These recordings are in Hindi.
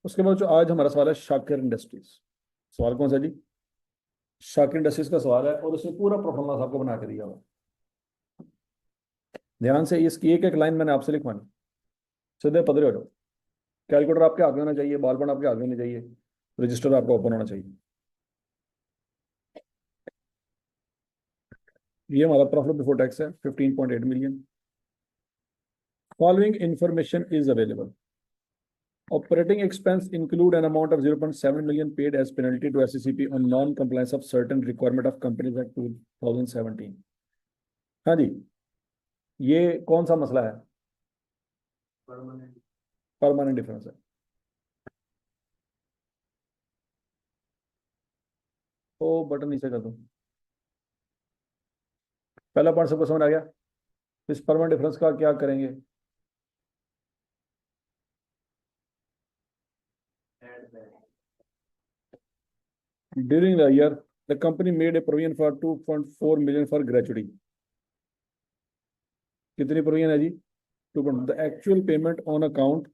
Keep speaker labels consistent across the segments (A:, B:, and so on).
A: उसके बाद जो आज हमारा सवाल है शाकिर इंडस्ट्रीज। सवाल कौन सा जी? शाकिर इंडस्ट्रीज का सवाल है और उसमें पूरा परफॉर्मेंस आपको बना के दिया हुआ है। ध्यान से इसकी एक एक लाइन मैंने आपसे लिखवानी। सीधे पदरे हो जाओ। कैलकुलेटर आपके हाथ में होना चाहिए, बॉल पेन आपके हाथ में होना चाहिए, रजिस्टर आपका ओपन होना चाहिए। ये हमारा प्रॉफिट बिफोर टैक्स है 15.8 million. Following information is available. Operating expense include an amount of 0.7 million paid as penalty to SCCP on non-compliance of certain requirement of Companies Act 2017। हाँ जी, ये कौन सा मसला है? परमानेंट डिफरेंस है। तो बटन नीचे कर दो। पहला पॉइंट सबको समझ आ गया? इस परमानेंट डिफरेंस का क्या करेंगे? During the year the company made a provision for 2.4 million for gratuity. कितनी प्रोविजन है जी? 2 the actual payment on account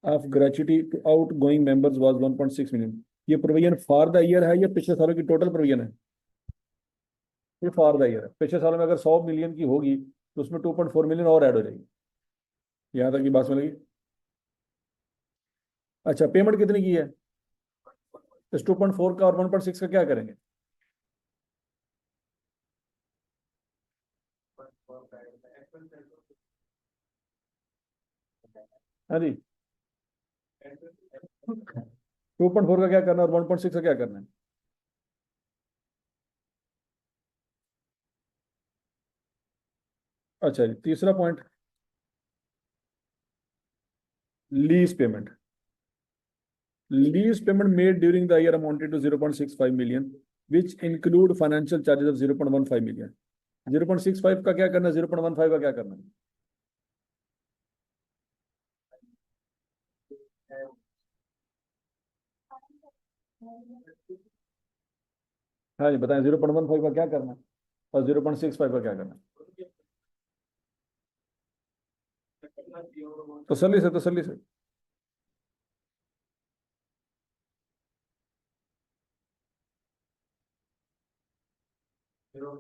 A: of gratuity to outgoing members was 1.6 million. ये प्रोविजन फॉर द ईयर है या पिछले सालों की टोटल प्रोविजन है? ये फॉर द ईयर है। पिछले सालों में अगर 100 मिलियन की होगी तो उसमें 2.4 मिलियन और ऐड हो जाएगी। यहाँ तक की बात समझ लगी? अच्छा, पेमेंट कितनी की है? इस 2.4 का और 1.6 का क्या करेंगे? हाँ जी, 2.4 का क्या करना है और 1.6 का क्या करना है? अच्छा जी, तीसरा point, lease payment. Lease payment made during the year amounted to 0.65 million which include financial charges of 0.15 million. 0.65 का क्या करना है, 0.15 का क्या करना है? हाँ जी बताएं, 0.15 का क्या करना है और 0.65 का क्या करना है? तसल्ली से, तसल्ली से। जीरो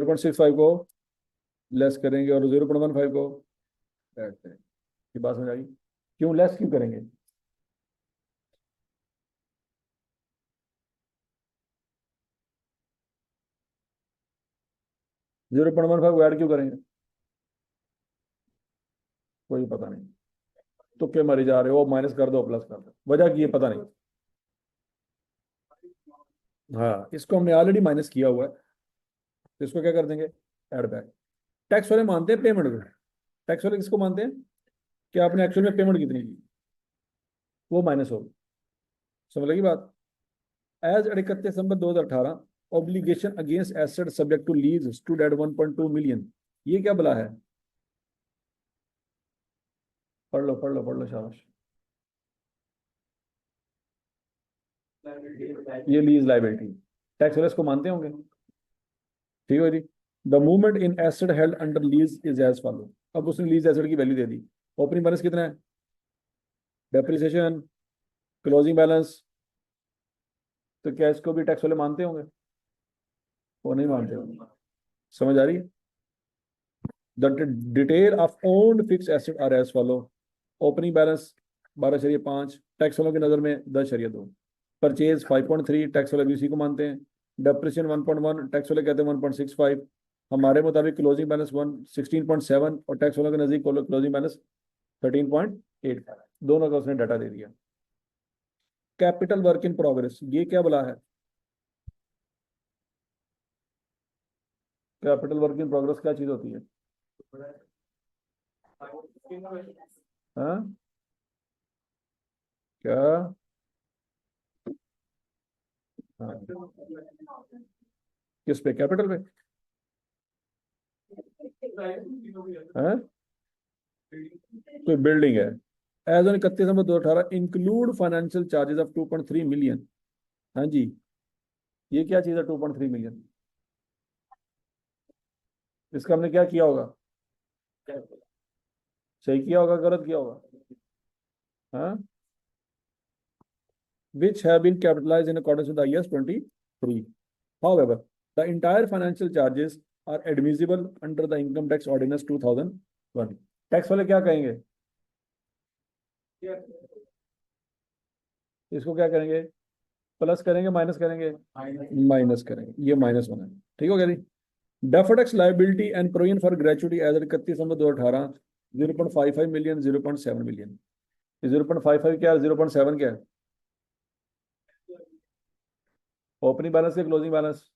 A: पॉइंट सिक्स फाइव को लेस करेंगे और 0.15 को ऐड करेंगे। ये बात समझ आई? क्यों लेस क्यों करेंगे? 0.15 को ऐड क्यों करेंगे? कोई पता नहीं। तुक्के मरी जा रहे हो, माइनस कर दो प्लस कर दो, वजह की ये पता नहीं। हाँ, इसको हमने ऑलरेडी माइनस किया हुआ है तो इसको क्या कर देंगे? Add back. टैक्स वाले मानते हैं पेमेंट को। टैक्स वाले किसको मानते हैं? कि आपने एक्चुअल में पेमेंट कितनी की, वो माइनस होगी। समझ लगी बात? As 31 December 2018 obligation against asset subject to lease stood at 1.2 million. ये क्या बला है? पढ़ लो पढ़ लो पढ़ लो, शाबाश। ये लीज लाइबिलिटी। टैक्स वाले इसको मानते होंगे। ठीक है जी। The movement in asset held under lease is as follow. अब उसने लीज एसेट की वैल्यू दे दी। ओपनिंग बैलेंस कितना है? Depreciation, closing balance. तो क्या इसको भी टैक्स वाले मानते होंगे? वो नहीं मानते होंगे। समझ आ रही है? The detail of owned fix asset are as follow. Opening balance 12.5, tax वालों की नज़र में 10.2। परचेज 5.3, टैक्स वाले भी उसी को मानते हैं। डेप्रिसिएशन 1.1, टैक्स वाले कहते हैं 1.65। हमारे मुताबिक क्लोजिंग बैलेंस 16.7 और टैक्स वालों के नज़दीक क्लोजिंग बैलेंस 13.8। दोनों का उसने डाटा दे दिया। कैपिटल वर्क इन प्रोग्रेस, ये क्या बला है? कैपिटल वर्क इन प्रोग्रेस क्या चीज़ होती है? हाँ? क्या? हाँ। किस पे, कैपिटल पे? हाँ? कोई बिल्डिंग है। As on 31 December 2018 include financial charges of 2.3 million. हाँ जी, ये क्या चीज़ है 2.3 मिलियन? इसका हमने क्या किया होगा? सही किया होगा गलत किया होगा? हाँ, which have been capitalized in accordance with IAS 23. However, the entire financial charges are admissible under the Income Tax Ordinance 2001. Tax वाले क्या कहेंगे? इसको क्या करेंगे? प्लस करेंगे माइनस करेंगे? माइनस करेंगे, ये माइनस होना है। ठीक हो गया जी। Deferred tax liability and provision for gratuity as 31 December 2018, 0.55 million, 0.7 million. 0.55 क्या है, 0.7 क्या है? ओपनिंग बैलेंस या क्लोजिंग बैलेंस?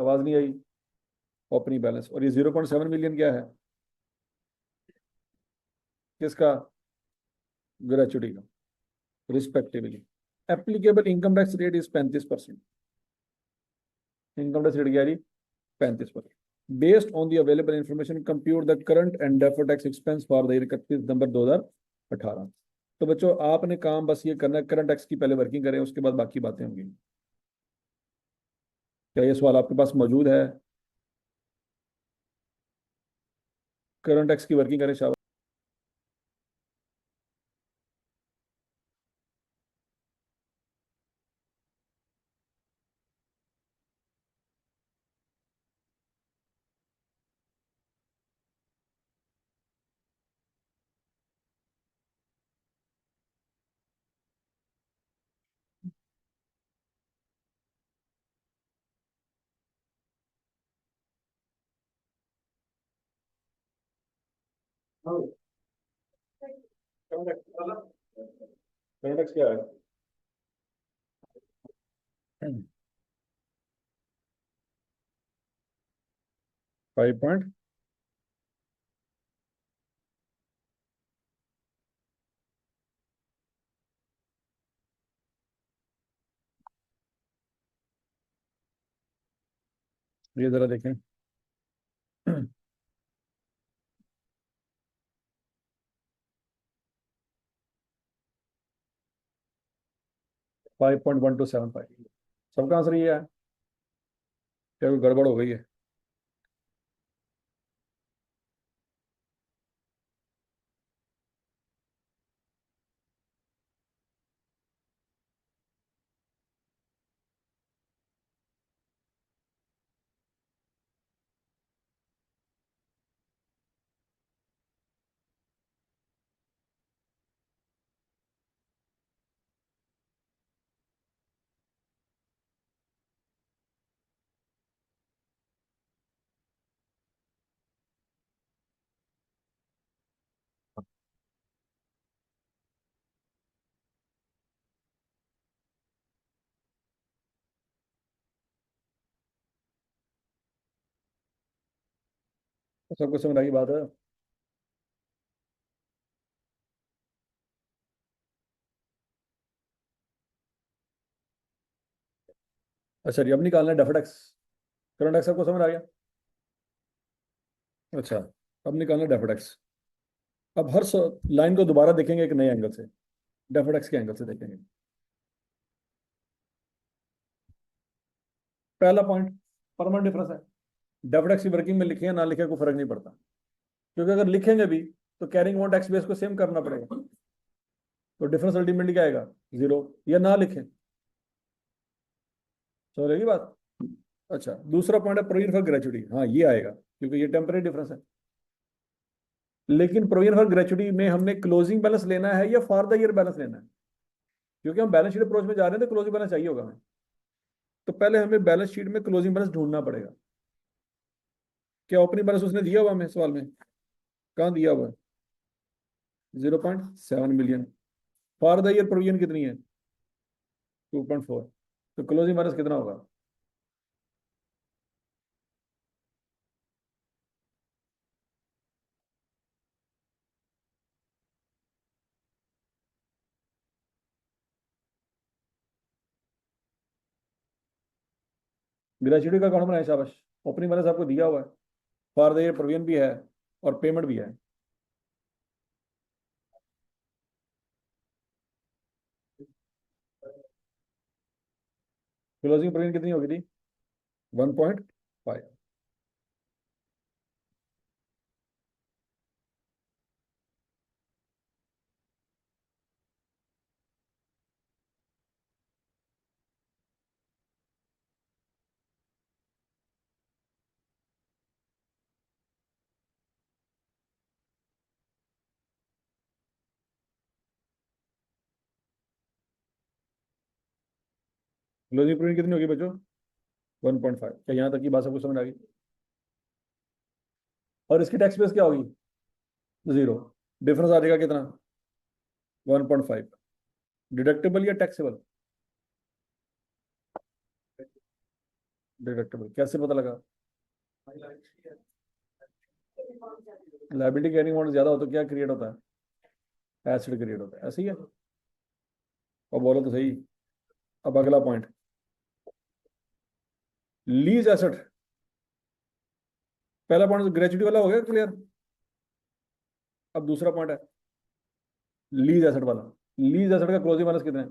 A: आवाज नहीं आई। Opening balance. और ये 0.7 मिलियन क्या है? किसका? ग्रेचुइटी का, respectively. Applicable income tax rate is 35%। Income tax rate क्या है? 35%। Based on the available information compute the current and deferred tax expense for the year 31 December 2018। तो बच्चों आपने काम बस ये करना है, करंट टैक्स की पहले वर्किंग करें, उसके बाद बाकी बातें होंगी। क्या ये सवाल आपके पास मौजूद है? करंट टैक्स की वर्किंग करें शाबाश। करंट टैक्स क्या है? 5 पॉइंट। ये जरा देखें। 5.1275। सबका आंसर ये है? क्या कोई गड़बड़ हो गई है? तो सबको समझ आई बात है? अच्छा जी, अब निकालना है डेफर्ड टैक्स। करंट टैक्स सबको समझ आ गया? अच्छा, अब निकालना है डेफर्ड टैक्स। अब हर लाइन को दोबारा देखेंगे एक नए एंगल से, डेफर्ड टैक्स के एंगल से देखेंगे। पहला पॉइंट, परमानेंट डिफरेंस है। डेफर्ड टैक्स की वर्किंग में लिखे या ना लिखे कोई फर्क नहीं पड़ता, क्योंकि अगर लिखेंगे भी तो कैरिंग ऑन टैक्स बेस को सेम करना पड़ेगा। तो डिफरेंस अल्टीमेटली क्या आएगा? जीरो। या ना लिखें, समझ रही बात? अच्छा, दूसरा पॉइंट है प्रोविजन फॉर ग्रेचुइटी। हाँ ये आएगा क्योंकि ये टेम्परेरी डिफरेंस है। लेकिन प्रोविजन फॉर ग्रेचुइटी में हमने क्लोजिंग बैलेंस लेना है या फॉर द ईयर बैलेंस लेना है? क्योंकि हम बैलेंस शीट अप्रोच में जा रहे हैं तो क्लोजिंग बैलेंस चाहिए होगा हमें। तो पहले हमें बैलेंस शीट में क्लोजिंग बैलेंस ढूंढना पड़ेगा। क्या ओपनिंग बैलेंस उसने दिया हुआ हमें सवाल में? कहाँ दिया हुआ है? 0.7 million. For the year provision कितनी है? 2.4। तो क्लोजिंग बैलेंस कितना होगा? ग्रेचुइटी का अकाउंट बनाए शाबाश। ओपनिंग बैलेंस आपको दिया हुआ है, फॉर द ईयर प्रोविजन भी है और पेमेंट भी है। क्लोजिंग प्रोविजन कितनी होगी थी? 1.5। क्लोजिंग पीरियड कितनी होगी बच्चों? 1.5। क्या यहाँ तक की बात सबको समझ आ गई? और इसकी टैक्स बेस क्या होगी? जीरो। डिफरेंस आ जाएगा कितना? 1.5। डिडक्टेबल या टैक्सेबल? डिडक्टेबल कैसे पता लगा? लाइबिलिटी कैरिंग अमाउंट ज्यादा हो तो क्या क्रिएट होता है? एसिड क्रिएट होता है, ऐसे ही है। और बोलो तो सही। अब अगला पॉइंट, लीज एसेट। पहला पॉइंट ग्रेचुटी वाला हो गया क्लियर। अब दूसरा पॉइंट है लीज एसेट वाला। लीज एसेट का क्लोजिंग बैलेंस कितना है?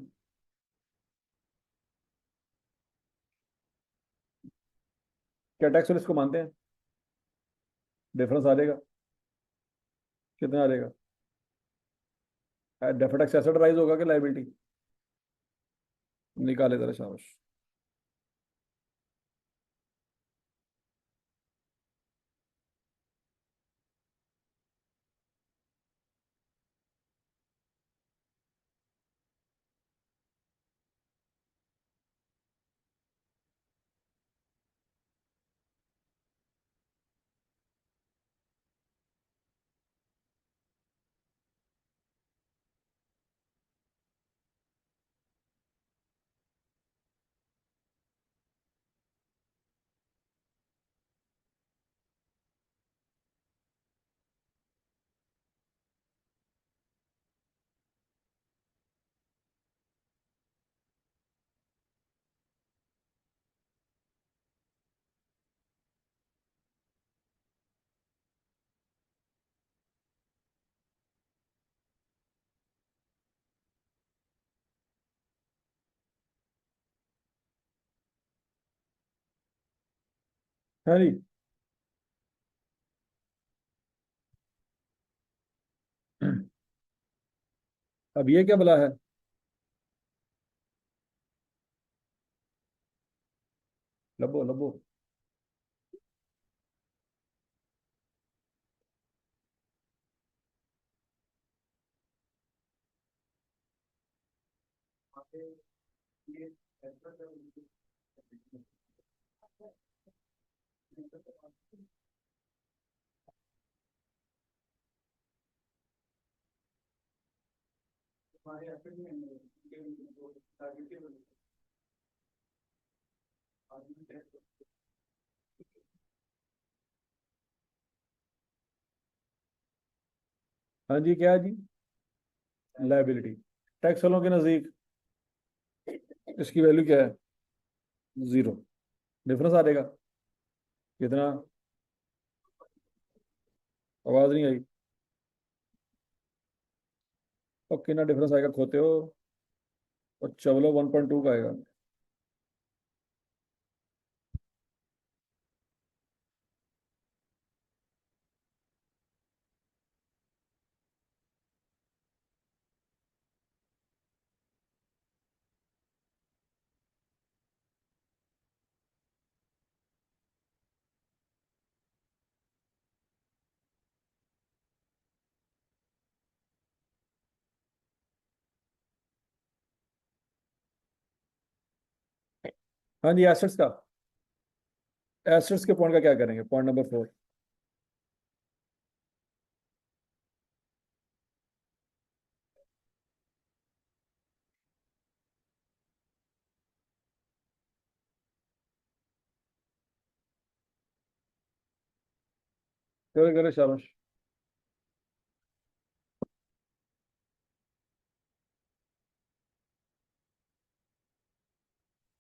A: क्या टैक्स और इसको मानते हैं? डिफरेंस आ जाएगा। कितना आ जाएगा? डेफर्ड टैक्स एसेट राइज होगा कि लाइबिलिटी? निकाले जरा, शाबाश। है जी। अब ये क्या बला है? लबो लबो। हाँ जी, क्या है जी? लाइबिलिटी। टैक्स वालों के नजदीक इसकी वैल्यू क्या है? जीरो। डिफरेंस आ जाएगा कितना? आवाज नहीं आई। और कितना डिफरेंस आएगा खोते हो? और चवलो 1.2 का आएगा। हाँ जी, एसेट्स का। एसेट्स के पॉइंट का क्या करेंगे? Point number 4। करे करे, शाबाश।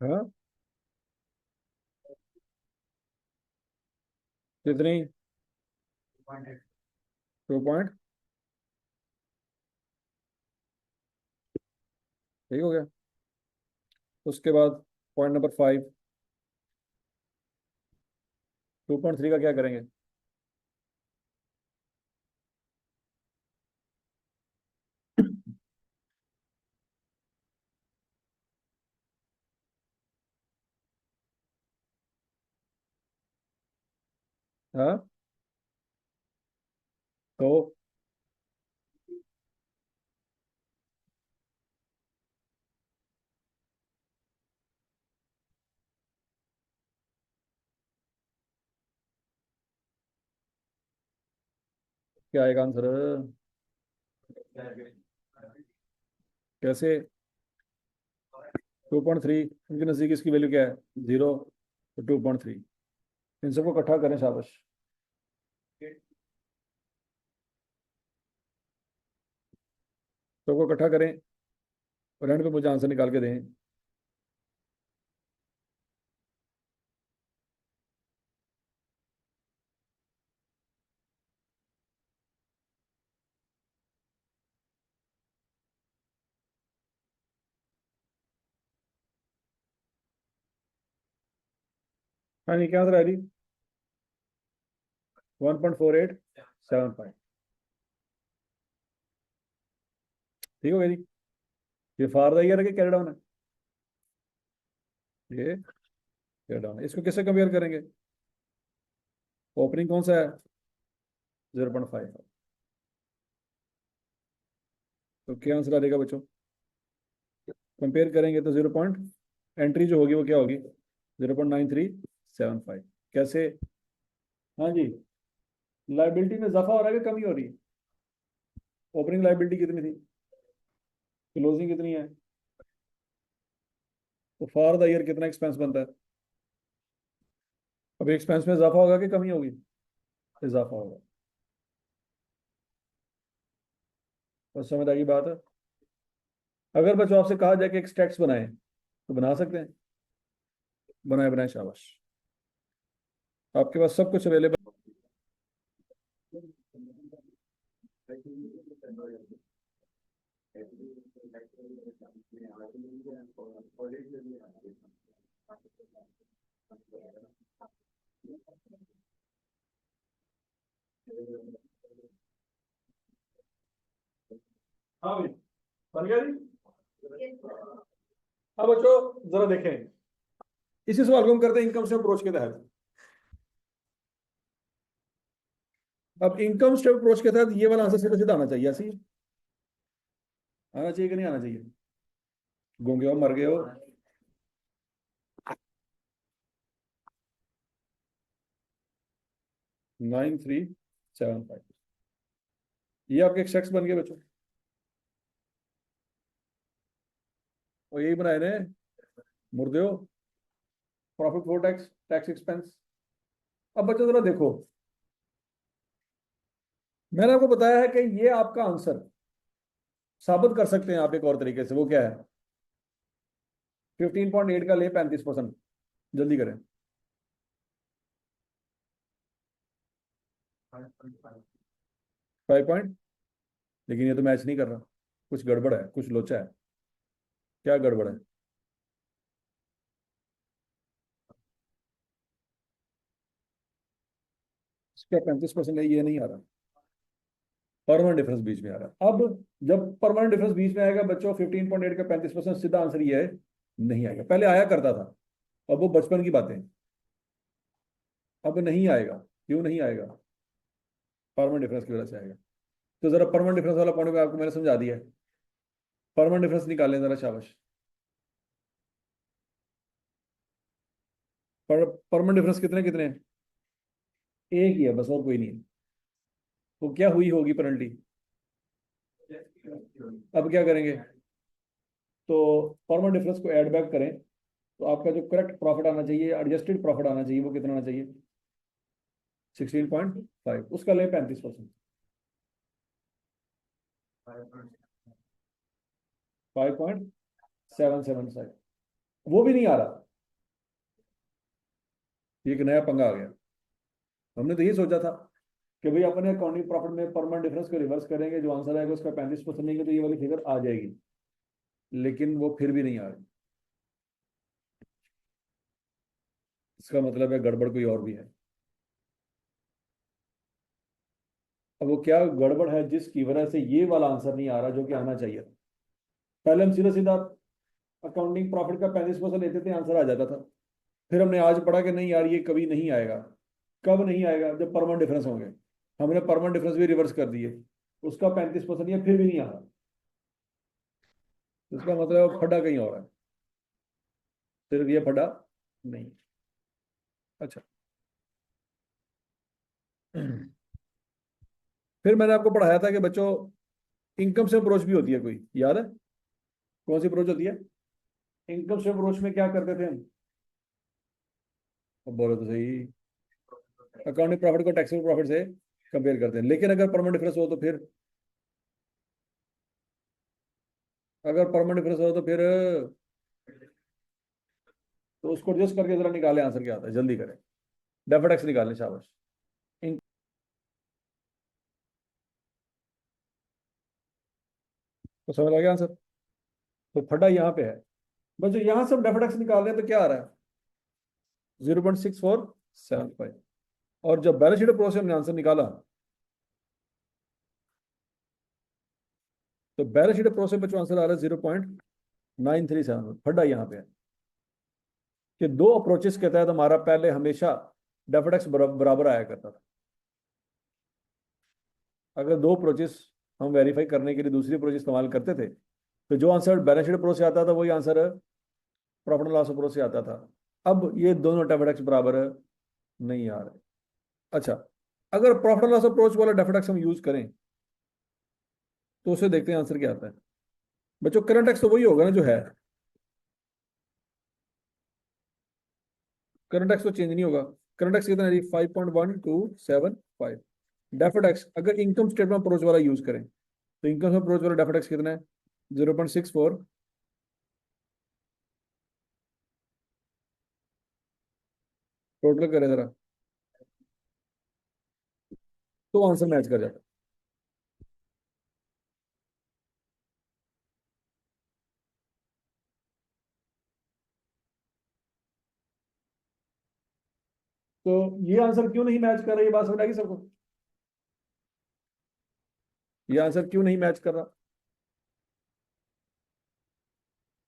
A: हाँ। कितनी? 2 पॉइंट। ठीक हो गया। उसके बाद पॉइंट नंबर 5। 2.3 का क्या करेंगे? हाँ। तो क्या आएगा आंसर? कैसे? 2.3 इनके नजदीक इसकी वैल्यू क्या है? 0। तो 2.3 इन सबको इकट्ठा करें, शाबाश। सबको इकट्ठा करें और एंड पे मुझे आंसर निकाल के दें। हाँ जी, क्या आंसर आ रही? 1.4875। ठीक हो गया जी। ये फार द ईयर है कि कैरी डाउन है? ये कैरी डाउन है। इसको किससे कंपेयर करेंगे? ओपनिंग कौन सा है? 0.5। तो क्या आंसर आ जाएगा बच्चों? कंपेयर करेंगे तो 0 एंट्री जो होगी वो क्या होगी? 0.9375। कैसे? हाँ जी। लाइबिलिटी में इजाफा हो रहा है कि कमी हो रही है? ओपनिंग लाइबिलिटी कितनी थी? क्लोजिंग कितनी है? तो फॉर द ईयर कितना एक्सपेंस बनता है? अब एक्सपेंस में इजाफा होगा कि कमी होगी? इजाफा होगा। तो समझ आ गई बात है। अगर बच्चों आपसे कहा जाए कि एक स्टैक्स बनाए तो बना सकते हैं? बनाए बनाए, शाबाश। आपके पास सब कुछ अवेलेबल। हाँ भाई, बन गया जी। अब बच्चों जरा देखें, इसी सवाल को हम करते हैं इनकम स्टेटमेंट अप्रोच के तहत। अब इनकम स्टेटमेंट अप्रोच के तहत ये वाला आंसर सीधा सीधा आना चाहिए, ऐसे ही आना चाहिए कि नहीं आना चाहिए? गूंगे हो, मर गए हो? 9375। ये आपके एक शख्स बन गए बच्चों, और यही बनाए ने मुर्दे हो। Profit four tax, tax expense. अब बच्चों जरा देखो, मैंने आपको बताया है कि ये आपका आंसर साबित कर सकते हैं आप एक और तरीके से। वो क्या है? 15.8 का ले 35%। जल्दी करें। 5 पॉइंट। लेकिन ये तो मैच नहीं कर रहा, कुछ गड़बड़ है, कुछ लोचा है। क्या गड़बड़ है? इसका 35% है, ये नहीं आ रहा। परमानेंट डिफरेंस बीच में आ रहा है। अब जब परमानेंट डिफरेंस बीच में आएगा बच्चों, 15.8 का 35%, सीधा आंसर ये है, नहीं आएगा। पहले आया करता था, अब वो बचपन की बातें, अब नहीं आएगा। क्यों नहीं आएगा? परमानेंट डिफरेंस की वजह से आएगा। तो जरा परमानेंट डिफरेंस वाला पॉइंट में आपको मैंने समझा दिया है। परमानेंट डिफरेंस निकालें जरा, शाबाश। परमानेंट डिफरेंस कितने कितने हैं? एक ही है बस, और कोई नहीं है। तो क्या हुई होगी पेनल्टी? अब क्या करेंगे? तो परमानेंट डिफरेंस को ऐड बैक करें, तो आपका जो करेक्ट प्रॉफिट आना चाहिए, एडजस्टेड प्रॉफिट आना चाहिए, वो कितना आना चाहिए? 16.5। उसका ले 35%। 5.775। वो भी नहीं आ रहा। ये एक नया पंगा आ गया। हमने तो ये सोचा था कि भाई अपने अकाउंटिंग प्रॉफिट में परमानेंट डिफरेंस को रिवर्स करेंगे, जो आंसर आएगा उसका 35% लेंगे तो ये वाली फिगर आ जाएगी। लेकिन वो फिर भी नहीं आ रही। इसका मतलब है गड़बड़ कोई और भी है। अब वो क्या गड़बड़ है जिसकी वजह से ये वाला आंसर नहीं आ रहा जो कि आना चाहिए? पहले हम सीधा सीधा अकाउंटिंग प्रॉफिट का 35% लेते थे, आंसर आ जाता था। फिर हमने आज पढ़ा कि नहीं यार, ये कभी नहीं आएगा। कब नहीं आएगा? जब परमानेंट डिफरेंस होंगे। हमने परमानेंट डिफरेंस भी रिवर्स कर दिए, उसका 35% ये फिर भी नहीं आ रहा। इसका मतलब फटा कहीं और है, सिर्फ ये फटा नहीं। अच्छा। फिर मैंने आपको पढ़ाया था कि बच्चों इनकम से अप्रोच भी होती है कोई, याद है? कौन सी अप्रोच होती है? इनकम से अप्रोच में क्या करते थे हम? अब बोलो तो सही। अकाउंटिंग प्रॉफिट को टैक्सेबल प्रॉफिट से कंपेयर करते हैं, लेकिन अगर परमानेंट डिफरेंस हो तो फिर, अगर परमानेंट डिफरेंस हो तो फिर तो उसको एडजस्ट करके जरा निकाले आंसर क्या आता है, जल्दी करें। डेफिनेट एक्स निकालें, शाबाश। इन- तो समझ आ गया आंसर? तो फटा यहाँ पे है। बस जो यहाँ से हम डेफिनेट एक्स निकाल रहे हैं तो क्या आ रहा है? 0.6475। और जब बैलेंस शीट अप्रोच से हमने आंसर निकाला, तो बैलेंस शीट अप्रोच में जो आंसर आ रहा है 0.937, फटा यहाँ पे है कि दो अप्रोचेस के तहत हमारा पहले हमेशा डेफिनेट एक्स बराबर आया करता था। अगर दो अप्रोचेस हम वेरीफाई करने के लिए दूसरी अप्रोच इस्तेमाल करते थे, तो जो आंसर बैलेंस शीट अप्रोच से आता था वही answer profit and loss approach से आता था। अब ये दोनों डेफिनेट एक्स बराबर नहीं आ रहे। अच्छा, अगर प्रॉफिट एंड लॉस अप्रोच वाला डेफिनेट एक्स हम यूज करें तो उसे देखते हैं आंसर क्या आता है। बच्चों करंट एक्स तो वही होगा ना जो है, करंट एक्स तो चेंज नहीं होगा। करंट एक्स कितना है? 5.1275। डेफिनेट एक्स अगर इनकम स्टेटमेंट अप्रोच वाला यूज करें तो इनकम अप्रोच वाला डेफिनेट एक्स कितना है? 0.64। टोटल करें जरा, तो आंसर मैच कर जाता है। तो ये आंसर क्यों नहीं मैच कर रहा, ये बात समझ आएगी सबको? ये आंसर क्यों नहीं मैच कर रहा?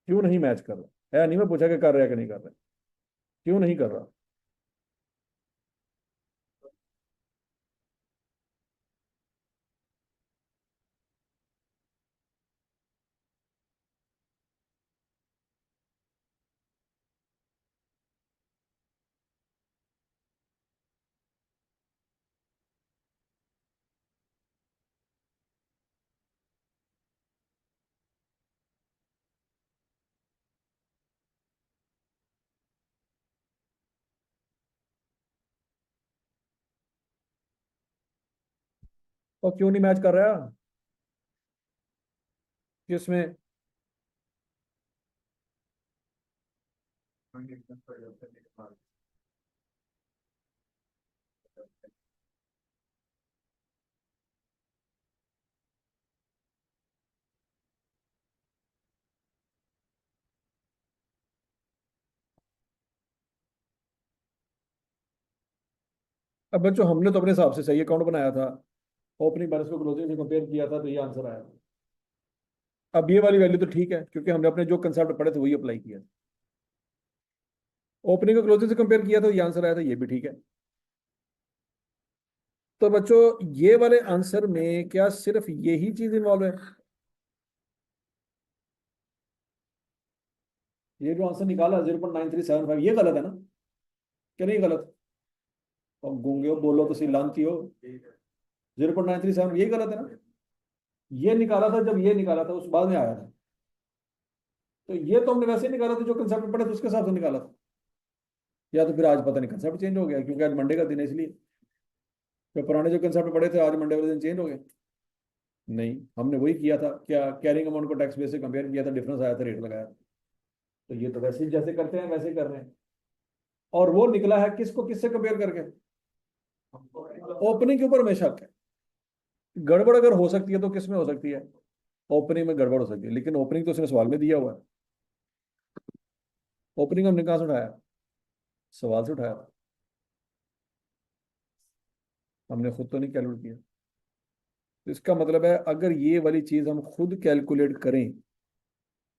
A: क्यों नहीं मैच कर रहा है? नहीं, मैं पूछा कि कर रहा है कि नहीं कर रहा है। क्यों नहीं कर रहा? और क्यों नहीं मैच कर रहा? किसमें? अब बच्चों हमने तो अपने हिसाब से सही अकाउंट बनाया था, ओपनिंग बैलेंस को क्लोजिंग से कंपेयर किया था, तो ये आंसर आया। अब ये वाली वैल्यू तो ठीक है क्योंकि हमने अपने जो कंसेप्ट पढ़े थे वही अप्लाई किया। ओपनिंग को क्लोजिंग से कंपेयर किया था, ये आंसर आया था, ये भी ठीक है। तो बच्चों ये वाले आंसर में क्या सिर्फ यही चीज इन्वॉल्व है? ये जो आंसर निकाला 0.9375, ये गलत है ना? क्या नहीं गलत? और गूंगे हो, बोलो तो सही, लानती हो। 0.937 यही गलत है ना? ये निकाला था जब ये निकाला था उस बाद में आया था, तो ये तो हमने वैसे ही निकाला था जो कंसेप्ट पढ़े थे उसके हिसाब से निकाला था। या तो फिर आज पता नहीं कंसेप्ट चेंज हो गया क्योंकि आज मंडे का दिन है इसलिए। तो पुराने जो कंसेप्ट पढ़े थे आज मंडे वाले दिन चेंज हो गए? नहीं, हमने वही किया था, क्या कैरिंग अमाउंट को टैक्स बेस से कंपेयर किया था, डिफरेंस आया था, रेट लगाया था। तो ये तो वैसे ही जैसे करते हैं वैसे ही कर रहे हैं। और वो निकला है किसको किससे कंपेयर करके? ओपनिंग के ऊपर हमेशा है। गड़बड़ अगर हो सकती है तो किस में हो सकती है? ओपनिंग में गड़बड़ हो सकती है, लेकिन ओपनिंग तो उसने सवाल में दिया हुआ है। ओपनिंग हमने कहाँ से उठाया? सवाल से उठाया। हमने खुद तो नहीं कैलकुलेट किया। तो इसका मतलब है अगर ये वाली चीज हम खुद कैलकुलेट करें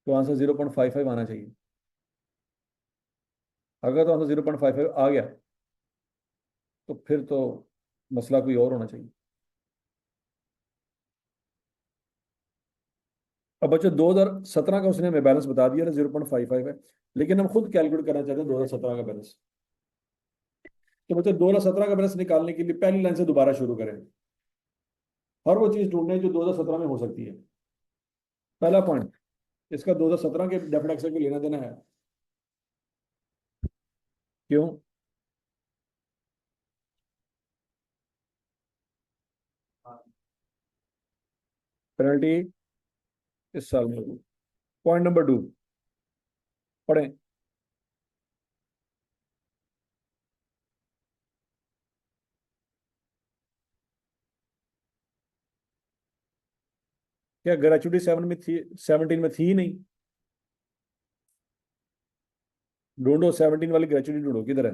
A: तो आंसर 0.55 आना चाहिए। अगर तो आंसर 0.55 आ गया तो फिर तो मसला कोई और होना चाहिए। अब बच्चों 2017 का उसने हमें बैलेंस बता दिया था 0.55 है, लेकिन हम खुद कैलकुलेट करना चाहते हैं 2017 का बैलेंस। तो बच्चों 2017 का बैलेंस निकालने के लिए पहली लाइन से दोबारा शुरू करें। हर वो चीज ढूंढने जो 2017 में हो सकती है। पहला पॉइंट, इसका 2017 के डेफिनेट एक्सेल को लेना देना है। क्यों? पेनल्टी इस साल में। पॉइंट नंबर 2 पढ़ें। क्या ग्रेचुटी 17 में थी ही नहीं? ढूंढो 17 वाली ग्रेचुटी ढूंढो, किधर है?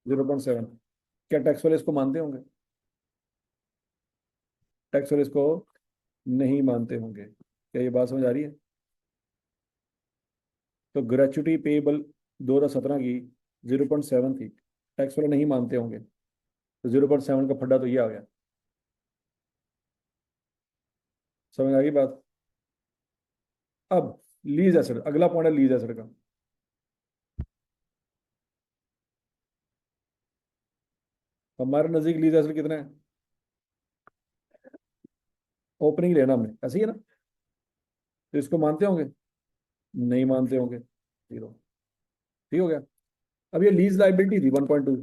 A: 0.7। क्या टैक्स वाले इसको मानते होंगे? टैक्स वाले इसको नहीं मानते होंगे। क्या ये बात समझ आ रही है? तो ग्रेचुटी पेएबल 2017 की 0.7 थी, टैक्स वाले नहीं मानते होंगे, तो 0.7 का फड्डा तो ये आ गया। समझ आ गई बात? अब लीज एसेट, अगला पॉइंट है लीज एसेट का। हमारे नजदीक लीज एसेट कितना है? ओपनिंग लेना हमने, ऐसे ही है ना? तो इसको मानते होंगे? नहीं मानते होंगे, जीरो। ठीक हो गया। अब ये लीज लाइबिलिटी थी 1.2,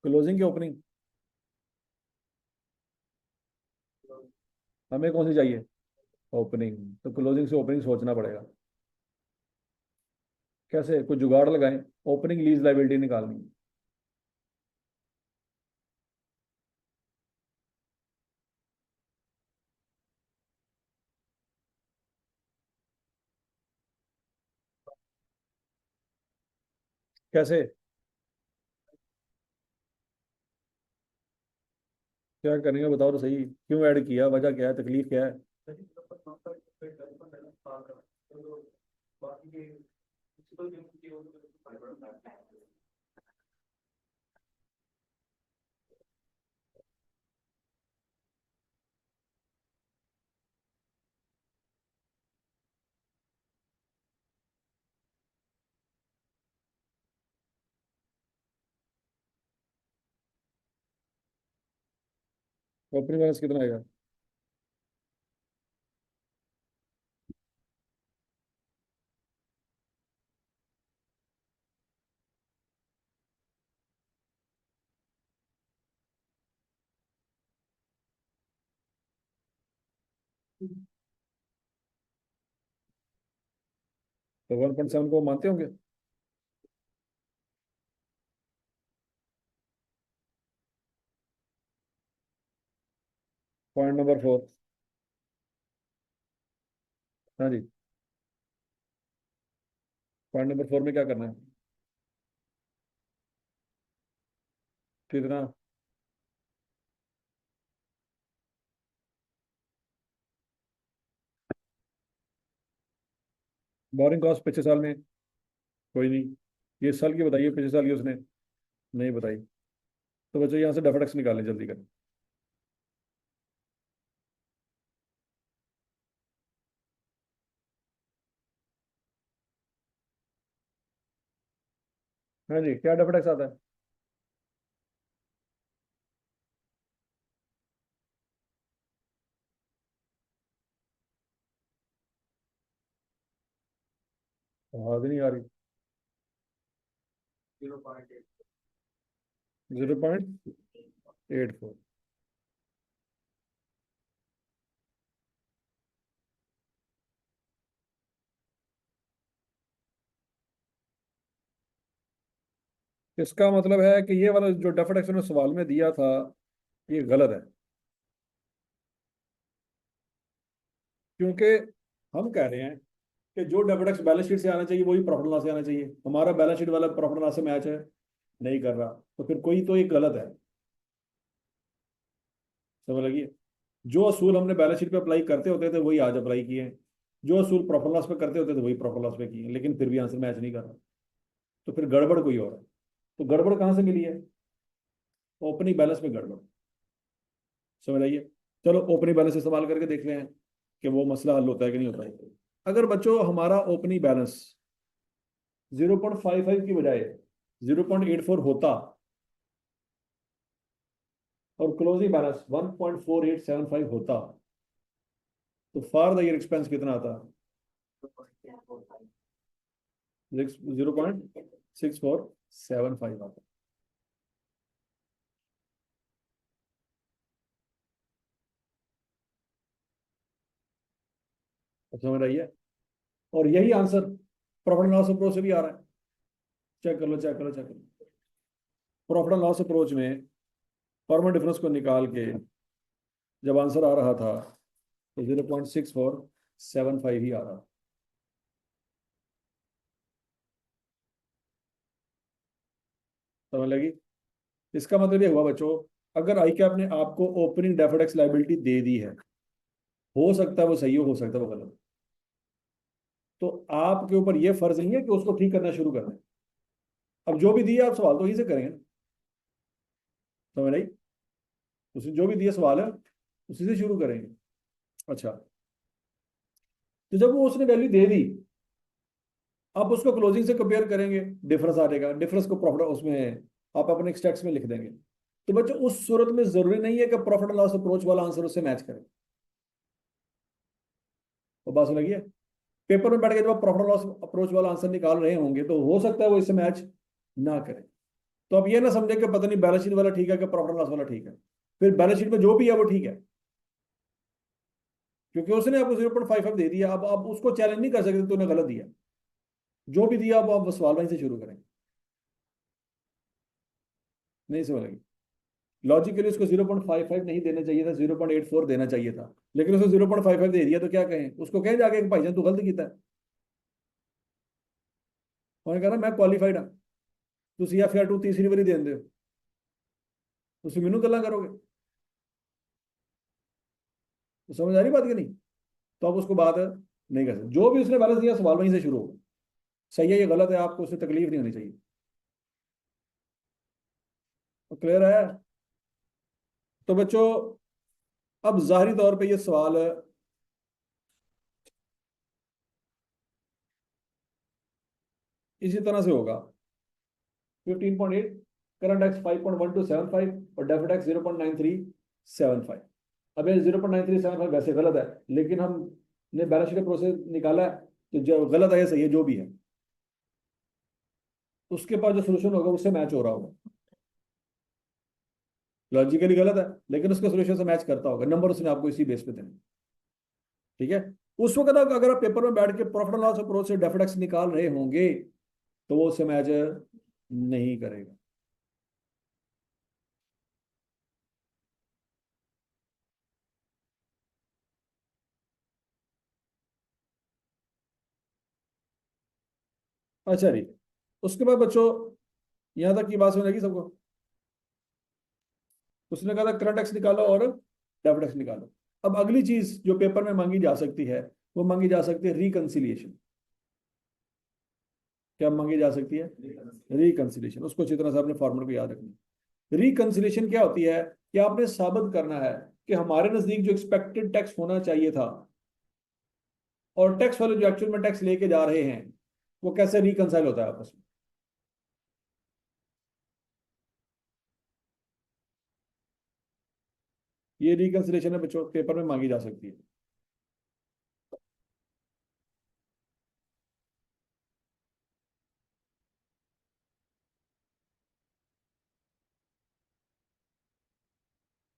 A: क्लोजिंग की ओपनिंग, हमें कौन सी चाहिए? ओपनिंग। तो क्लोजिंग से ओपनिंग सोचना पड़ेगा। कैसे? कुछ जुगाड़ लगाएं, ओपनिंग लीज लाइबिलिटी निकालनी है। कैसे? क्या करेंगे बताओ तो सही, क्यों ऐड किया, वजह क्या है, तकलीफ क्या है? ओपनिंग बैलेंस कितना आएगा? तो 1.7 को मानते होंगे? Point number 4। हाँ जी। पॉइंट नंबर 4 में क्या करना है? कितना? बोरिंग कॉस्ट पिछले साल में? कोई नहीं। ये साल की बताइए, पिछले साल की उसने नहीं बताई। तो बच्चों यहाँ से डेफिनेट निकालें जल्दी करें। हाँ जी, क्या डेफिनेट आता है? आवाज नहीं आ रही। 0.84। इसका मतलब है कि ये वाला जो डेफिनेट एक्शन ने सवाल में दिया था, ये गलत है। क्योंकि हम कह रहे हैं कि जो डेफिनेट एक्स बैलेंस शीट से आना चाहिए वही प्रॉफिट लॉस से आना चाहिए, हमारा बैलेंस शीट वाला प्रॉफिट लॉस से मैच है, नहीं कर रहा, तो फिर कोई तो एक गलत है। समझ लगी? जो असूल हमने बैलेंस शीट पे अप्लाई करते होते थे वही आज अप्लाई किए हैं, जो असूल प्रॉफिट लॉस पे करते होते थे वही प्रॉफिट लॉस पे किए हैं, लेकिन फिर भी आंसर मैच नहीं कर रहा। तो फिर गड़बड़ कोई और है। तो गड़बड़ कहाँ से मिली है? ओपनिंग बैलेंस में गड़बड़। समझ आइए? चलो ओपनिंग बैलेंस इस्तेमाल करके देख रहे हैं कि वो मसला हल होता है कि नहीं होता है। अगर बच्चों हमारा ओपनिंग बैलेंस 0.55 की बजाय 0.84 होता, और क्लोजिंग बैलेंस 1.4875 होता, तो फॉर द ईयर एक्सपेंस कितना आता? 0.6475 आता। अब समझ रही है? और यही answer profit and loss approach से भी आ रहा है। चेक कर लो, चेक करो, चेक करो। प्रॉफिट एंड लॉस अप्रोच में फॉर्मल डिफरेंस को निकाल के जब आंसर आ रहा था तो 0.6475 ही आ रहा। समझ लगी? इसका मतलब ये हुआ बच्चों, अगर आई कैप ने आपको ओपनिंग डेफर्ड टैक्स लाइबिलिटी दे दी है, हो सकता है वो सही हो सकता है वो गलत, तो आपके ऊपर ये फर्ज नहीं है कि उसको ठीक करना शुरू कर दें। अब जो भी दिया आप सवाल तो वहीं से करेंगे ना। समझ नहीं? उसने जो भी दिया सवाल है उसी से शुरू करेंगे। अच्छा, तो जब वो उसने वैल्यू दे दी, आप उसको क्लोजिंग से कंपेयर करेंगे, डिफरेंस आ जाएगा, डिफरेंस को प्रॉफिट उसमें आप अपने स्टैट्स में लिख देंगे। तो बच्चों उस सूरत में जरूरी नहीं है कि प्रॉफिट एंड लॉस अप्रोच वाला आंसर उससे मैच करे। वो बात सुन लगी है? पेपर में बैठ के जब आप प्रॉफिट एंड लॉस अप्रोच वाला आंसर निकाल रहे होंगे तो हो सकता है वो इससे मैच ना करे। तो आप ये ना समझे कि पता नहीं बैलेंस शीट वाला ठीक है कि प्रॉफिट एंड लॉस वाला ठीक है। फिर बैलेंस शीट में जो भी है वो ठीक है, क्योंकि उसने आपको 0.55 दे दिया। अब आप उसको चैलेंज नहीं कर सकते तूने गलत दिया। जो भी दिया आप सवाल वहीं से शुरू करेंगे। नहीं समझ लगी? लॉजिकली उसको 0.55 नहीं देना चाहिए था, 0.84 देना चाहिए था, लेकिन उसको 0.55 दे दिया, तो क्या कहें उसको? कहें जाके कि भाईजान तू गलत किया है। उन्होंने कहा ना मैं क्वालिफाइड हाँ, तुम CFR2 तीसरी बारी देंगे हो, तुम मैनू गल्ला करोगे? तो समझ आ रही बात कि नहीं? तो आप उसको बात नहीं कर सकते। जो भी उसने बैलेंस दिया सवाल वहीं से शुरू होगा। सही है ये गलत है, आपको उससे तकलीफ नहीं होनी चाहिए। तो क्लियर है? तो बच्चों अब जाहिरी तौर पे ये सवाल इसी तरह से होगा। 15.8, करंट टैक्स 5.1275 और डेफर्ड टैक्स 0.9375। अब ये 0.9375 वैसे गलत है, लेकिन हमने बैलेंस शीट प्रोसेस निकाला है, तो जो गलत है या सही है जो भी है, उसके पास जो सोल्यूशन होगा उससे मैच हो रहा होगा। लॉजिकली गलत है लेकिन उसके सोल्यूशन से मैच करता होगा, नंबर उसने आपको इसी बेस पे देना। ठीक है? उस वक्त अगर आप पेपर में बैठ के प्रॉफिट एंड लॉस अप्रोच से डेफर्ड टैक्स निकाल रहे होंगे तो वो उससे मैच नहीं करेगा। अच्छा जी, उसके बाद बच्चों यहां तक की बात समझ आएगी सबको? उसने कहा था करंट टैक्स निकालो और डेबिट टैक्स निकालो। अब अगली चीज जो पेपर में मांगी जा सकती है वो मांगी जा सकती है रिकंसिलिएशन। क्या मांगी जा सकती है? रिकंसिलिएशन। उसको अच्छी तरह से अपने फॉर्मूले को याद रखना। रिकंसिलिएशन क्या होती है कि आपने साबित करना है कि हमारे नजदीक जो एक्सपेक्टेड टैक्स होना चाहिए था और टैक्स वाले जो एक्चुअल में टैक्स लेके जा रहे हैं वो कैसे रिकंसाइल होता है आपस में। ये रिकंसिलिएशन है बच्चों, पेपर में मांगी जा सकती है।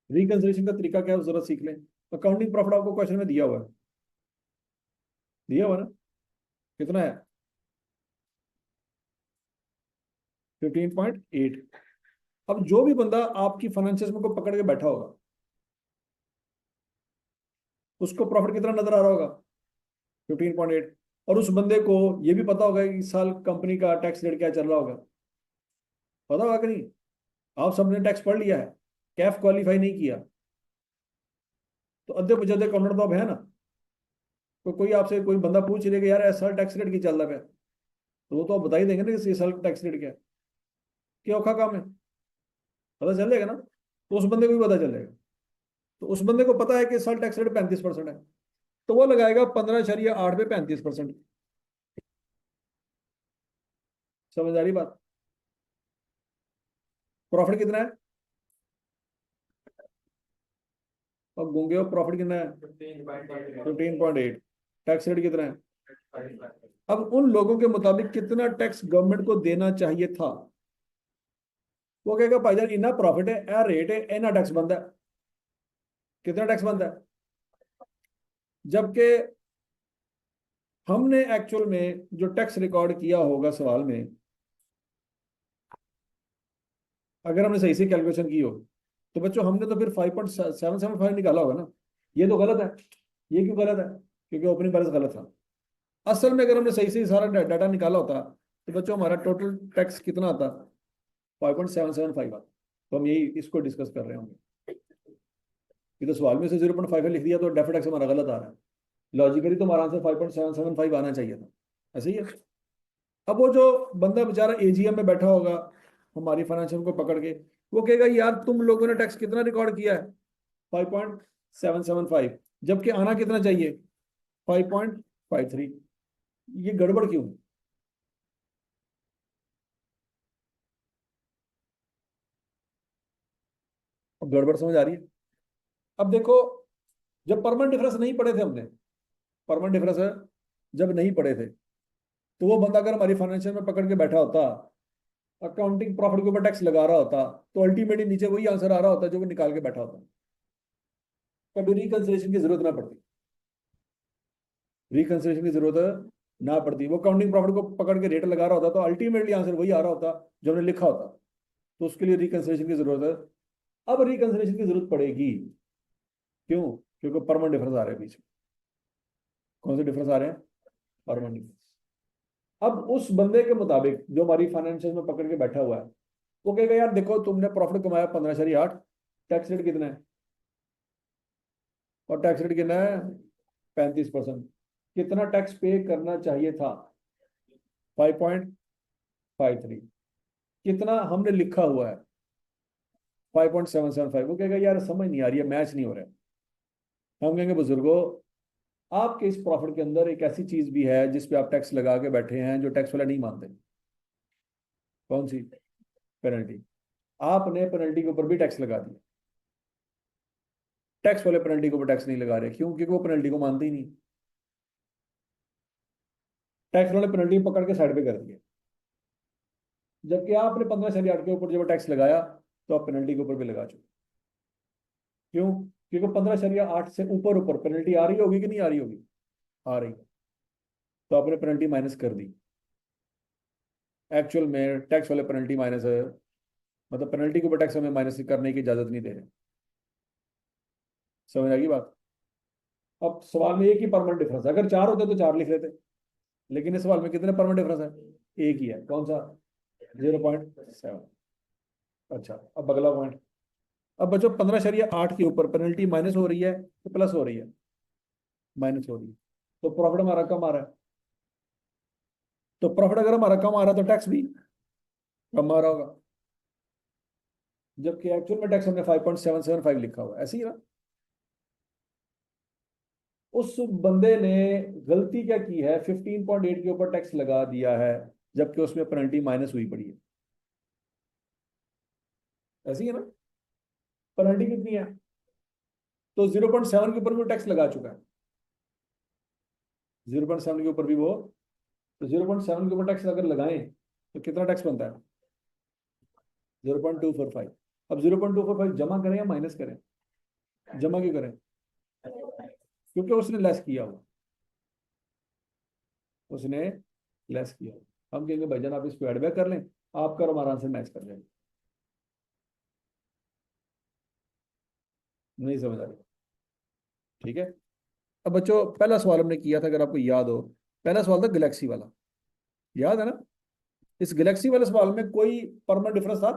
A: रिकंसिलिएशन का तरीका क्या है जरा सीख लें। अकाउंटिंग प्रॉफिट आपको क्वेश्चन में दिया हुआ है, दिया हुआ ना? कितना है? 15.8। अब जो भी बंदा आपकी फाइनेंशियल में को पकड़ के बैठा होगा उसको प्रॉफिट कितना नजर आ रहा होगा? 15.8। और उस बंदे को ये भी पता होगा कि इस साल कंपनी का टैक्स रेट क्या चल रहा होगा। पता होगा कि नहीं? आप सबने टैक्स पढ़ लिया है, कैफ क्वालिफाई नहीं किया, तो अद्धे पचहत्तर अकाउंटेंट तो अब है ना। तो कोई आपसे कोई बंदा पूछ लेगा यार इस साल टैक्स रेट की चल रहा है, तो वो तो आप बता ही देंगे ना कि इस साल टैक्स रेट क्या है। क्या औखा काम है? पता चलेगा ना, तो उस बंदे को भी पता चलेगा। तो उस बंदे को पता है कि इस साल टैक्स रेट 35% है, तो वो लगाएगा 15.8 पे 35%। समझ आ रही बात? प्रॉफिट कितना है? और गूंगे हो प्रॉफिट कितना है 15.8, टैक्स रेट कितना है। अब उन लोगों के मुताबिक कितना टैक्स गवर्नमेंट को देना चाहिए था। वो कहेगा भाईजान इतना प्रॉफिट है, ए रेट है, इतना टैक्स बनता है। कितना टैक्स बनता है, जबकि हमने एक्चुअल में जो टैक्स रिकॉर्ड किया होगा सवाल में, अगर हमने सही से कैलकुलेशन की हो, तो बच्चों हमने तो फिर 5.775 निकाला होगा ना। ये तो गलत है। ये क्यों गलत है, क्योंकि ओपनिंग बैलेंस गलत था। असल में अगर हमने सही से सारा डाटा निकाला होता, तो बच्चों हमारा टोटल टैक्स कितना आता, 5.775 आता। तो हम यही इसको डिस्कस कर रहे होंगे। ये तो सवाल में से 0.5 लिख दिया, तो डेफिनेट टैक्स हमारा गलत आ रहा है। लॉजिकली तो हमारा आंसर 5.775 आना चाहिए था। ऐसे ही है। अब वो जो बंदा बेचारा एजीएम में बैठा होगा हमारी फाइनेंशियल को पकड़ के, वो कहेगा यार तुम लोगों ने टैक्स कितना रिकॉर्ड किया है, 5.775, जबकि आना कितना चाहिए 5.53। ये गड़बड़ क्यों है? अब गड़बड़ समझ आ रही है। अब देखो, जब परमानेंट डिफरेंस नहीं पढ़े थे हमने, परमानेंट डिफरेंस जब नहीं पढ़े थे, तो वो बंदा अगर हमारी फाइनेंशियल में पकड़ के बैठा होता, अकाउंटिंग प्रॉफिट के ऊपर टैक्स लगा रहा होता, तो अल्टीमेटली नीचे वही आंसर आ रहा होता जो वो निकाल के बैठा होता। कभी रिकंसिलिएशन की जरूरत ना पड़ती। रिकंसिलिएशन की जरूरत ना पड़ती। वो अकाउंटिंग प्रॉफिट को पकड़ के रेट लगा रहा होता, तो अल्टीमेटली आंसर वही आ रहा होता जो हमने लिखा होता। तो उसके लिए रिकंसिलिएशन की जरूरत है। अब रिकंसिलिएशन की जरूरत पड़ेगी। क्यों? क्योंकि परमानेंट डिफरेंस आ रहे हैं बीच में। कौन से डिफरेंस आ रहे हैं? Permanent difference. अब उस बंदे के मुताबिक जो हमारी फाइनेंशियल में पकड़ के बैठा हुआ है, वो कहेगा यार देखो तुमने प्रॉफिट कमाया 15.8, टैक्स रेट कितना है, और टैक्स रेट कितना है 35%। कितना टैक्स पे करना चाहिए था, 5.53। कितना हमने लिखा हुआ है 5.775। वो कहेगा यार समझ नहीं आ रही है, मैच नहीं हो रहा है। हम कहेंगे बुजुर्गो, आपके इस प्रॉफिट के अंदर एक ऐसी चीज भी है जिसपे आप टैक्स लगा के बैठे हैं, जो टैक्स वाला नहीं मानते। कौन सी? पेनल्टी। आपने पेनल्टी के ऊपर भी टैक्स लगा दिया। टैक्स वाले पेनल्टी के ऊपर टैक्स नहीं लगा रहे, क्यों? क्योंकि वो पेनल्टी को मानते ही नहीं। टैक्स वाले पेनल्टी पकड़ के साइड पे कर दिया, जबकि आपने 15.8 के ऊपर जब टैक्स लगाया, तो आप पेनल्टी के ऊपर भी लगा चुके। क्यों? क्योंकि 15.8 से ऊपर ऊपर पेनल्टी आ रही होगी कि नहीं आ रही होगी? आ रही। तो आपने पेनल्टी माइनस कर दी। एक्चुअल में टैक्स वाले पेनल्टी माइनस है, मतलब पेनल्टी के ऊपर टैक्स हमें माइनस करने की इजाजत नहीं दे रहे। समझ आ गई बात? अब सवाल में एक ही परमानेंट डिफरेंस, अगर चार होते तो चार लिख लेते, लेकिन इस सवाल में कितने परमानेंट डिफरेंस है? एक ही है। कौन सा? 0.7। अच्छा, अब अगला पॉइंट। अब बच्चों 15.8 के ऊपर पेनल्टी माइनस हो रही है तो प्लस हो रही है? माइनस हो रही है। तो प्रॉफिट हमारा कम आ रहा है। तो प्रॉफिट अगर हमारा कम आ रहा है तो टैक्स भी कम आ रहा होगा, जबकि एक्चुअल में टैक्स हमने 5.775 लिखा हुआ है। ऐसे ही ना। उस बंदे ने गलती क्या की है, 15.8 के ऊपर टैक्स लगा दिया है, जबकि उसमें पेनल्टी माइनस हुई पड़ी है। ऐसी है ना। पेनल्टी कितनी है, तो 0.7 के ऊपर भी टैक्स लगा चुका है। 0.7 के ऊपर भी वो, तो 0.7 के ऊपर टैक्स अगर लगाएं तो कितना टैक्स बनता है? 0.245। अब 0.245 जमा करें या माइनस करें? जमा क्यों करें? क्योंकि उसने लेस किया हुआ। उसने लेस किया हुआ। हम कहेंगे भाईजान आप इसको एड बैक कर लें, आपका और हमारा आंसर मैच कर जाएगा। नहीं समझ आ रही? ठीक है। अब बच्चों पहला सवाल हमने किया था, अगर आपको याद हो, पहला सवाल था गैलेक्सी वाला। याद है ना? इस गैलेक्सी वाले सवाल में कोई परमानेंट डिफरेंस था?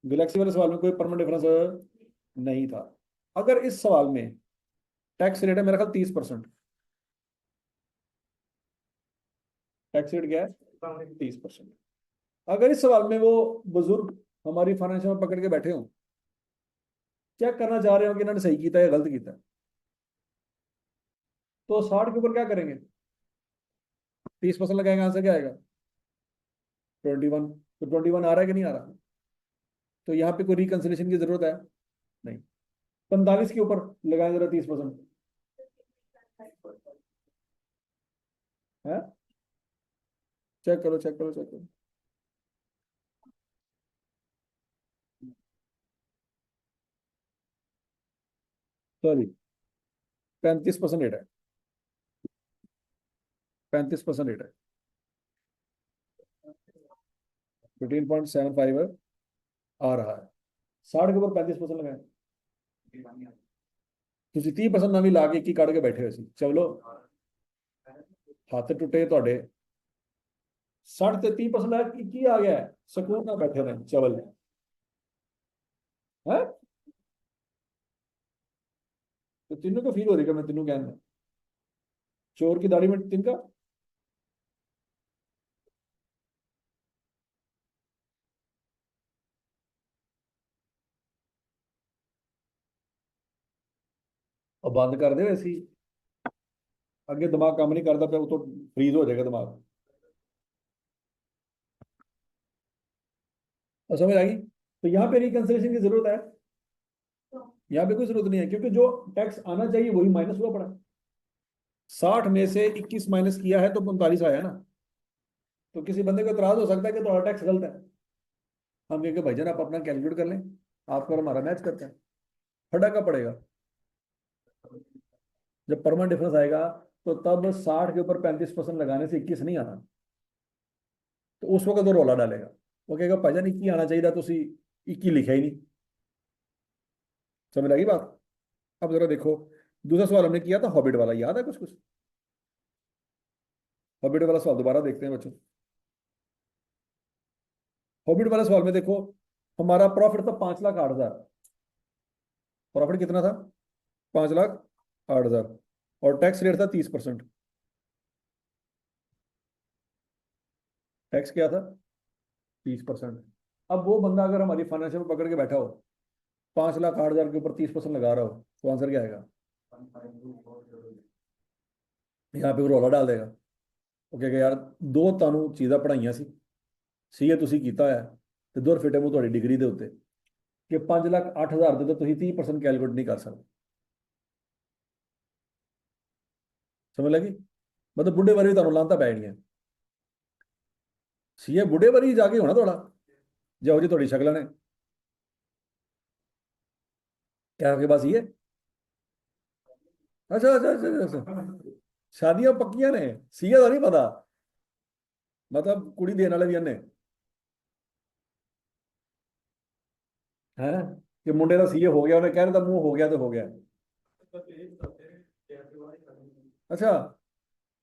A: गैलेक्सी वाले सवाल में कोई परमानेंट डिफरेंस नहीं था। अगर इस सवाल में टैक्स रेट है मेरा ख्याल 30%। टैक्स रेट क्या है? 30%। अगर इस सवाल में वो बुजुर्ग हमारी फाइनेंशियल में पकड़ के बैठे हो, चेक करना चाह रहे हो कि इन्होंने सही किया या गलत किया, तो 60 के ऊपर क्या करेंगे? 30% लगाएंगे, आंसर क्या आएगा? 21। तो 21 आ रहा है कि नहीं आ रहा? तो यहाँ पे कोई रिकंसिलेशन की जरूरत है नहीं। 45 के ऊपर लगाए जरा 30%। है, चेक करो चेक करो चेक करो। सॉरी, 35% रेट है, 35% रेट है। 15.75 आ रहा है। 60 के ऊपर 35% लगाए। ਤੁਸੀਂ 30% ਨਵੀਂ ਲਾ ਕੇ ਕੀ ਕੱਢ ਕੇ ਬੈਠੇ ਹੋ ਸੀ, ਚਲੋ ਹੱਥ ਟੁੱਟੇ ਤੁਹਾਡੇ। 60 ਤੇ 30% ਆ ਕੀ ਆ ਗਿਆ ਹੈ? ਸਕੂਨ ਨਾਲ ਬੈਠੇ ਨੇ ਚਵਲ ਹੈ। तो तीनों को फील हो रही है, मैं तीनों कहना चोर की दाढ़ी में तिनका। और बंद कर दे ऐसी, अगे दिमाग काम नहीं करता पे तो फ्रीज हो जाएगा दिमाग। और समझ आ गई? तो यहाँ पे रिकंसिलेशन की जरूरत है? यहाँ पे कोई जरूरत नहीं है, क्योंकि जो टैक्स आना चाहिए वही माइनस हुआ पड़ा। 60 में से 21 माइनस किया है तो 45 आया ना। तो किसी बंदे को इतराज हो सकता है कि तुम्हारा टैक्स गलत है। हम कहेंगे भाईजान आप अपना कैलकुलेट कर लें, आपका और हमारा मैच करता है। फटा का पड़ेगा जब परमानेंट डिफरेंस आएगा, तो तब 60 के ऊपर 35% लगाने से 21 नहीं आना। तो उस वक्त वो रौला डालेगा, वो कहेगा भाईजान 21 आना चाहिए, तो 21 लिखा ही नहीं। समझ लगी बात? अब जरा देखो, दूसरा सवाल हमने किया था हॉबिट वाला, याद है कुछ कुछ? हॉबिट वाला सवाल दोबारा देखते हैं बच्चों। हॉबिट वाले सवाल में देखो, हमारा प्रॉफिट था 5,08,000। प्रॉफिट कितना था? 5,08,000। और टैक्स रेट था 30%। टैक्स क्या था? 30%। अब वो बंदा अगर हमारी फाइनेंशियल पकड़ के बैठा हो, 5,08,000 के ऊपर 30% लगा रहा हो, तो आंसर क्या आएगा? यहाँ पे वो रौला डाल देगा। वो कहेगा यार दो ਤੁਹਾਨੂੰ ਚੀਜ਼ਾਂ ਪੜਾਈਆਂ ਸੀ, ਸੀਏ ਤੁਸੀਂ ਕੀਤਾ ਹੋਇਆ, ਤੇ ਦੋ ਫਿੱਟੇ ਮੂੰਹ ਤੁਹਾਡੀ ਡਿਗਰੀ ਦੇ ਉੱਤੇ, ਕਿ 5,08,000 ਦੇ ਤਾਂ ਤੁਸੀਂ 30% ਕੈਲਕੂਲੇਟ ਨਹੀਂ ਕਰ ਸਕਦੇ। ਸਮਝ ਲੱਗੀ? मतलब बुढ़े वारी ਤੁਹਾਨੂੰ ਲਾਂਤਾ ਪੈ ਜਾਣੀਆਂ। ਸੀਏ ਬੁੱਢੇ ਵਾਰੀ ਜਾ ਕੇ ਹੋਣਾ ਤੁਹਾਡਾ, ਜਿਹੋ ਜੀ ਤੁਹਾਡੀ ਸ਼ਕਲਾਂ ਨੇ। क्या आपके पास ये? अच्छा अच्छा अच्छा अच्छा अच्छा। शादियां पक्कियां ने, सीए का नहीं पता, मतलब कुड़ी देने वाले भी अन्ने है कि मुंडे का सीए हो गया, उन्हें कहने का मुंह हो गया तो हो गया। अच्छा,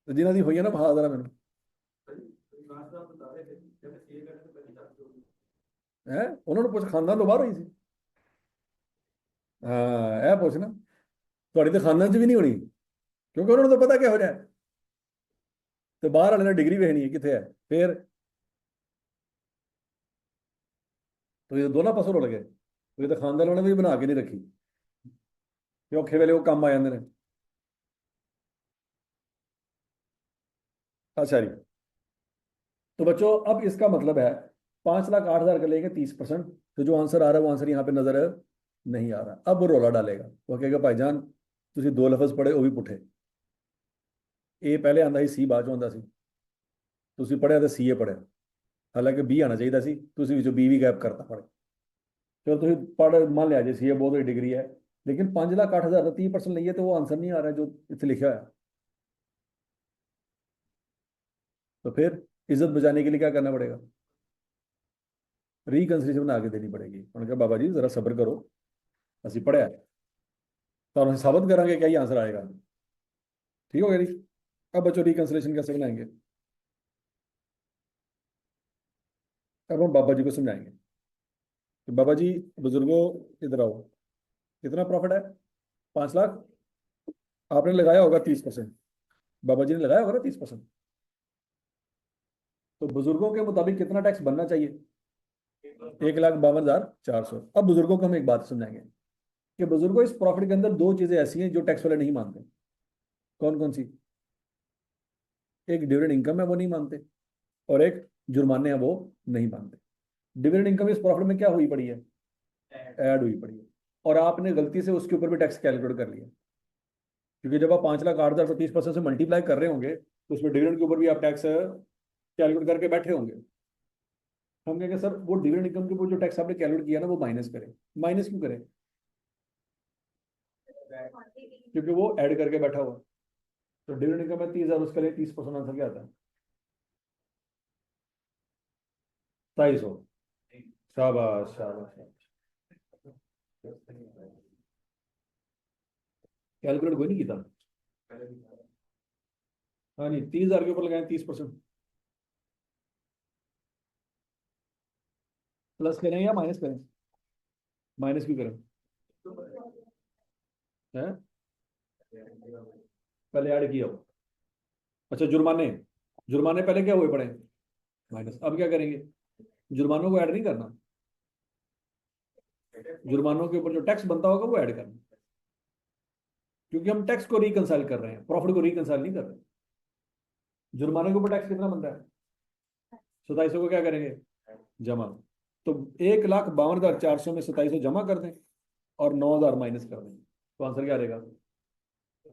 A: तो जिन्हों की हुई है ना बहा जरा मैंने है, उन्होंने कुछ खानदान तो बाहर हुई सी। हाँ यह पूछना, थोड़ी तो खानदान च भी नहीं होनी, क्योंकि उन्होंने तो पता क्या हो रहा है। तो बाहर वाले ने डिग्री वेखनी है कितने है, फिर तो ये दोनों पासों रुल गए। तो ये तो खानदान उन्होंने भी बना के नहीं रखी कि औखे वेले वो काम आ जाते हैं। अच्छा जी, तो बच्चों अब इसका मतलब है 5,08,000 का लेंगे 30%, तो जो आंसर आ रहा है वो आंसर यहाँ पे नजर नहीं आ रहा। अब वो रौला डालेगा, वो कहेगा भाईजान ਤੁਸੀਂ दो लफज पढ़े वो भी पुठे, ए पहले आंदा ਸੀ, ਸੀ ਬਾਅਦ ਚੋਂ ਆਂਦਾ ਸੀ। ਤੁਸੀਂ ਪੜਿਆ ਤੇ ਸੀਏ ਪੜਿਆ, ਹਾਲਾਂਕਿ ਬੀ ਆਣਾ ਚਾਹੀਦਾ ਸੀ, ਤੁਸੀਂ ਵਿੱਚੋਂ ਬੀ ਵੀ ਗੈਪ ਕਰਤਾ ਪੜੇ। ਚਲੋ ਤੁਸੀਂ ਪੜ ਮੰਨ ਲਿਆ ਜੇ ਸੀਏ ਬਹੁਤ ਵੱਡੀ डिग्री है, लेकिन 5,08,000 का 30% लइए तो वो आंसर नहीं आ रहा है जो इतने लिखा है। तो फिर इज्जत बचाने के लिए क्या करना पड़ेगा? रिकंसिलेशन बना के देनी पड़ेगी। उन्होंने कहा बाबा जी जरा सब्र करो, ਅਸੀਂ पढ़िया तो हम साबित करांगे क्या ही आंसर आएगा। ठीक हो गया जी? अब बच्चों रिकंसिलेशन कैसे बनाएंगे? अब हम बाबा जी को समझाएंगे कि बाबा जी बुजुर्गों इधर आओ, कितना प्रॉफिट है? 5,00,000। आपने लगाया होगा 30%, बाबा जी ने लगाया होगा ना 30%। तो बुजुर्गों के मुताबिक कितना टैक्स बनना चाहिए? 1,52,400। अब बुजुर्गों को हम एक बात समझाएंगे कि बुजुर्गों इस प्रॉफिट के अंदर दो चीजें ऐसी हैं जो टैक्स वाले नहीं मानते। कौन कौन सी? एक डिविडेंड इनकम है वो नहीं मानते, और एक जुर्माने हैं वो नहीं मानते। डिविडेंड इनकम इस प्रॉफिट में क्या हुई पड़ी है? ऐड हुई पड़ी है, और आपने गलती से उसके ऊपर भी टैक्स कैलकुलेट कर लिया, क्योंकि जब आप 5,08,000 को 30% से मल्टीप्लाई कर रहे होंगे तो उसमें डिविडेंड के ऊपर भी आप टैक्स कैलकुलेट करके बैठे होंगे। हम कहेंगे सर वो डिविडेंड इनकम के ऊपर जो टैक्स आपने कैलकुलेट किया ना वो माइनस करें। माइनस क्यों करें? क्योंकि वो ऐड करके बैठा हुआ। तो डिविडेंड इनकम है 30,000, उसके लिए 30% आंसर क्या आता है? 250। शाबाश शाबाश शाबाश। कैलकुलेट कोई नहीं किया? हाँ नहीं, 30,000 के ऊपर लगाए 30%। प्लस करें या माइनस करें? माइनस क्यों करें? है? पहले ऐड किया हो। अच्छा, जुर्माने। जुर्माने पहले क्या हुए पड़े? माइनस। अब क्या करेंगे? जुर्मानों को ऐड नहीं करना, जुर्मानों के ऊपर जो टैक्स बनता होगा वो ऐड करना, क्योंकि हम टैक्स को रिकंसाइल कर रहे हैं, प्रॉफिट को रिकंसाइल नहीं कर रहे। जुर्माने के ऊपर टैक्स कितना बनता है? 2700 को क्या करेंगे? जमा। तो 1,52,400 में 2700 जमा कर दें और 9,000 माइनस कर दें, तो आंसर क्या रहेगा?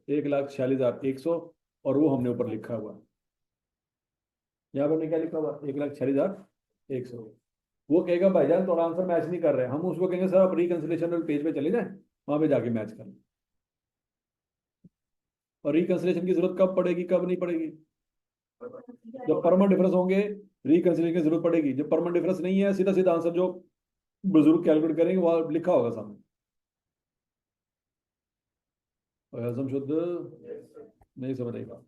A: 1,46,100। और वो हमने ऊपर लिखा हुआ, यहाँ पर हमने क्या लिखा हुआ? 1,46,100। वो कहेगा भाईजान थोड़ा आंसर मैच नहीं कर रहे, हम उसको कहेंगे सर आप रिकंसिलेशन पेज पे चले जाएं, वहां पे जाके मैच कर लें। और रिकंसिलेशन की जरूरत कब पड़ेगी कब नहीं पड़ेगी? जब परमानेंट डिफरेंस होंगे रिकंसिलेशन की जरूरत पड़ेगी। जब परमानेंट डिफरेंस नहीं है, सीधा सीधा आंसर जो बुजुर्ग कैलकुलेट करेंगे वहां लिखा होगा सामने। और हजम शुद्ध नहीं समझ आएगा।